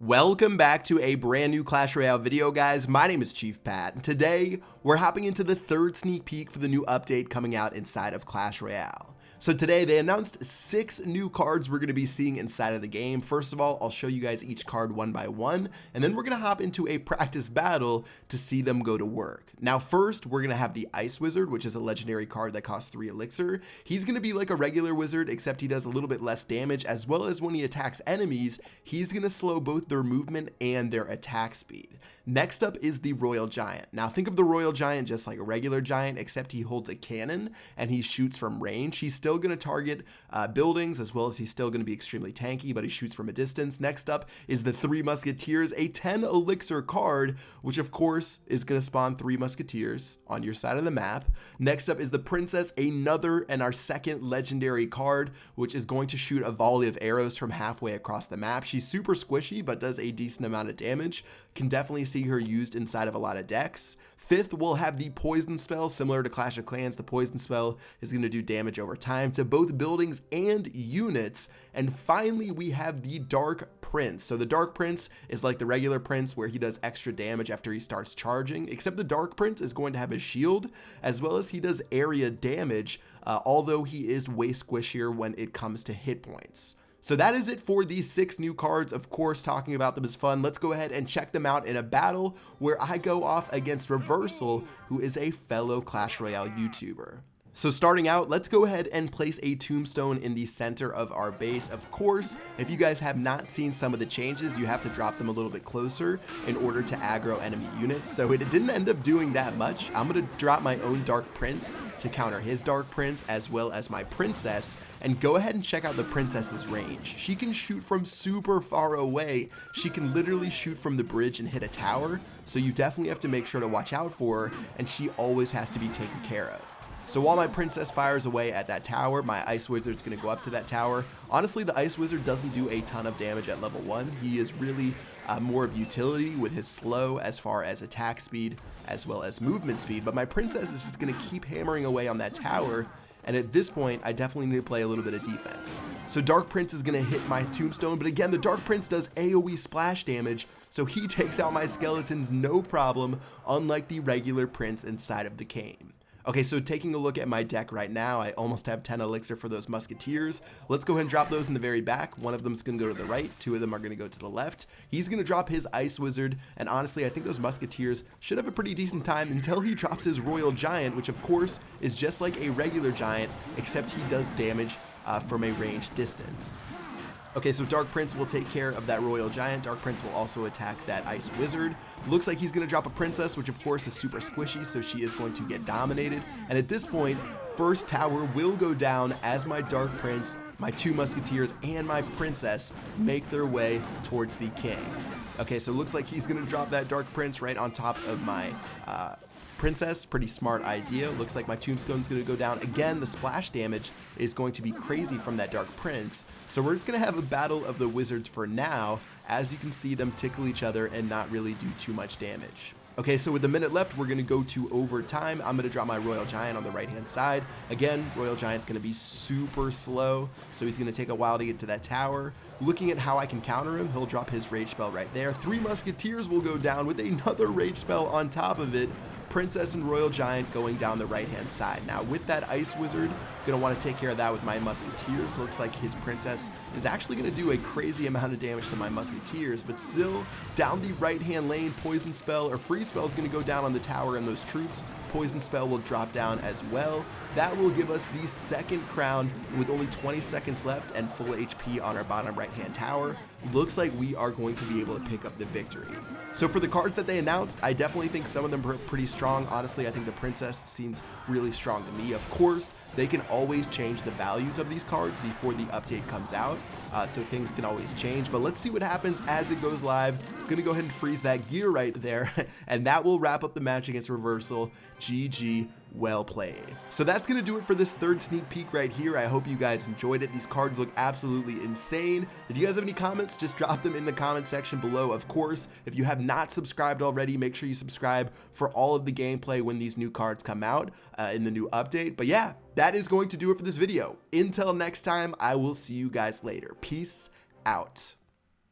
Welcome back to a brand new Clash Royale video, guys. My name is Chief Pat, and today we're hopping into the third sneak peek for the new update coming out inside of Clash Royale. So today they announced 6 new cards we're going to be seeing inside of the game. First of all, I'll show you guys each card one by one, and then we're going to hop into a practice battle to see them go to work. Now first, we're going to have the Ice Wizard, which is a legendary card that costs 3 elixir. He's going to be like a regular wizard, except he does a little bit less damage, as well as when he attacks enemies, he's going to slow both their movement and their attack speed. Next up is the Royal Giant. Now think of the Royal Giant just like a regular giant, except he holds a cannon and he shoots from range. He's still going to target buildings, as well as he's still going to be extremely tanky, but he shoots from a distance. Next up is the 3 Musketeers, a 10 elixir card, which of course is going to spawn 3 Musketeers on your side of the map. Next up is the Princess, another and our second legendary card, which is going to shoot a volley of arrows from halfway across the map. She's super squishy, but does a decent amount of damage. Can definitely see her used inside of a lot of decks. Fifth, we'll have the Poison Spell. Similar to Clash of Clans, the Poison Spell is going to do damage over time to both buildings and units. And finally, we have the Dark Prince. So the Dark Prince is like the regular Prince, where he does extra damage after he starts charging, except the Dark Prince is going to have a shield, as well as he does area damage, although he is way squishier when it comes to hit points. So that is it for these 6 new cards. Of course, talking about them is fun. Let's go ahead and check them out in a battle where I go off against Reversal, who is a fellow Clash Royale YouTuber. So starting out, let's go ahead and place a tombstone in the center of our base. Of course, if you guys have not seen some of the changes, you have to drop them a little bit closer in order to aggro enemy units. So it didn't end up doing that much. I'm going to drop my own Dark Prince to counter his Dark Prince, as well as my Princess, and go ahead and check out the Princess's range. She can shoot from super far away. She can literally shoot from the bridge and hit a tower, so you definitely have to make sure to watch out for her, and she always has to be taken care of. So while my Princess fires away at that tower, my Ice Wizard's going to go up to that tower. Honestly, the Ice Wizard doesn't do a ton of damage at level 1. He is really more of utility with his slow as far as attack speed as well as movement speed. But my Princess is just going to keep hammering away on that tower. And at this point, I definitely need to play a little bit of defense. So Dark Prince is going to hit my tombstone, but again, the Dark Prince does AoE splash damage, so he takes out my skeletons no problem, unlike the regular Prince inside of the game. Okay, so taking a look at my deck right now, I almost have 10 elixir for those Musketeers. Let's go ahead and drop those in the very back. One of them is going to go to the right, 2 of them are going to go to the left. He's going to drop his Ice Wizard, and honestly, I think those Musketeers should have a pretty decent time until he drops his Royal Giant, which of course is just like a regular giant, except he does damage from a ranged distance. Okay, so Dark Prince will take care of that Royal Giant. Dark Prince will also attack that Ice Wizard. Looks like he's going to drop a Princess, which of course is super squishy, so she is going to get dominated. And at this point, first tower will go down as my Dark Prince, my 2 Musketeers, and my Princess make their way towards the king. Okay, so it looks like he's going to drop that Dark Prince right on top of my Princess. Pretty smart idea. Looks like my tombstone's going to go down. Again, the splash damage is going to be crazy from that Dark Prince. So we're just going to have a battle of the wizards for now. As you can see them tickle each other and not really do too much damage. Okay, so with a minute left, we're going to go to overtime. I'm going to drop my Royal Giant on the right-hand side. Again, Royal Giant's going to be super slow, so he's going to take a while to get to that tower. Looking at how I can counter him, he'll drop his Rage Spell right there. 3 Musketeers will go down with another Rage Spell on top of it. Princess and Royal Giant going down the right-hand side. Now, with that Ice Wizard, going to want to take care of that with my Musketeers. Looks like his Princess is actually going to do a crazy amount of damage to my Musketeers, but still, down the right-hand lane, Poison Spell or Freeze Spell is going to go down on the tower and those troops. Poison Spell will drop down as well. That will give us the second crown with only 20 seconds left and full HP on our bottom right-hand tower. Looks like we are going to be able to pick up the victory. So for the cards that they announced, I definitely think some of them are pretty strong. Honestly, I think the Princess seems really strong to me. Of course, they can always change the values of these cards before the update comes out, so things can always change. But let's see what happens as it goes live. Gonna go ahead and freeze that gear right there, and that will wrap up the match against Reversal. GG. Well played. So that's going to do it for this third sneak peek right here. I hope you guys enjoyed it. These cards look absolutely insane. If you guys have any comments, just drop them in the comment section below. Of course, if you have not subscribed already, make sure you subscribe for all of the gameplay when these new cards come out in the new update. But yeah, that is going to do it for this video. Until next time, I will see you guys later. Peace out.